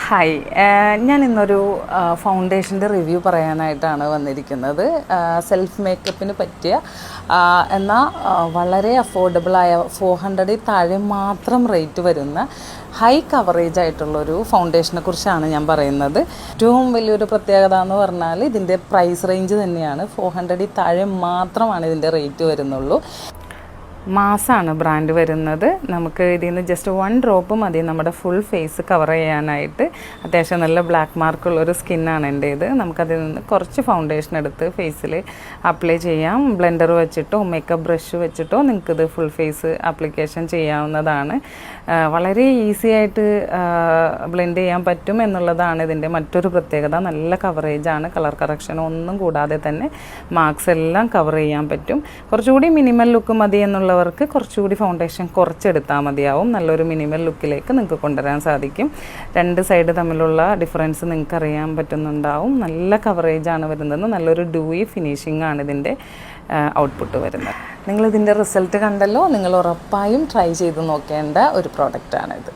Hi, ഞാൻ ഇന്നൊരു ഫൗണ്ടേഷൻ്റെ review പറയാനായിട്ടാണ് വന്നിരിക്കുന്നത്. സെൽഫ് മേക്കപ്പിന് പറ്റിയ എന്നാൽ വളരെ അഫോർഡബിളായ 400 താഴെ മാത്രം റേറ്റ് വരുന്ന ഹൈ കവറേജ് ആയിട്ടുള്ളൊരു ഫൗണ്ടേഷനെ കുറിച്ചാണ് ഞാൻ പറയുന്നത്. ഏറ്റവും വലിയൊരു പ്രത്യേകത എന്ന് പറഞ്ഞാൽ ഇതിൻ്റെ പ്രൈസ് റേഞ്ച് തന്നെയാണ്. 400 താഴെ മാത്രമാണ് ഇതിൻ്റെ റേറ്റ് വരുന്നുള്ളൂ. മാസാണ് ബ്രാൻഡ് വരുന്നത്. നമുക്ക് ഇതിൽ നിന്ന് ജസ്റ്റ് 1 ഡ്രോപ്പ് മതി നമ്മുടെ ഫുൾ ഫേസ് കവർ ചെയ്യാനായിട്ട്. അത്യാവശ്യം നല്ല ബ്ലാക്ക് മാർക്കുള്ളൊരു സ്കിന്നാണ് എൻ്റേത്. നമുക്കതിൽ നിന്ന് കുറച്ച് ഫൗണ്ടേഷൻ എടുത്ത് ഫേസിൽ അപ്ലൈ ചെയ്യാം. ബ്ലെൻഡർ വെച്ചിട്ടോ മേക്കപ്പ് ബ്രഷ് വെച്ചിട്ടോ നിങ്ങൾക്കിത് ഫുൾ ഫേസ് ആപ്ലിക്കേഷൻ ചെയ്യാവുന്നതാണ്. വളരെ ഈസി ആയിട്ട് ബ്ലെൻഡ് ചെയ്യാൻ പറ്റും എന്നുള്ളതാണ് ഇതിൻ്റെ മറ്റൊരു പ്രത്യേകത. നല്ല കവറേജാണ്. കളർ കറക്ഷൻ ഒന്നും കൂടാതെ തന്നെ മാർക്സ് എല്ലാം കവർ ചെയ്യാൻ പറ്റും. കുറച്ചുകൂടി മിനിമൽ ലുക്ക് മതി എന്നുള്ളവർക്ക് കുറച്ചുകൂടി ഫൗണ്ടേഷൻ കുറച്ചെടുത്താൽ മതിയാവും. നല്ലൊരു മിനിമൽ ലുക്കിലേക്ക് നിങ്ങൾക്ക് കൊണ്ടുവരാൻ സാധിക്കും. 2 സൈഡ് തമ്മിലുള്ള ഡിഫറൻസ് നിങ്ങൾക്ക് അറിയാൻ പറ്റുന്നുണ്ടാവും. നല്ല കവറേജാണ് വരുന്നത്. നല്ലൊരു ഡൂയി ഫിനിഷിംഗ് ആണ് ഇതിൻ്റെ ഔട്ട്പുട്ട് വരുന്നത്. നിങ്ങളിതിൻ്റെ റിസൾട്ട് കണ്ടല്ലോ. നിങ്ങൾ ഉറപ്പായും ട്രൈ ചെയ്ത് നോക്കേണ്ട ഒരു പ്രോഡക്റ്റാണിത്.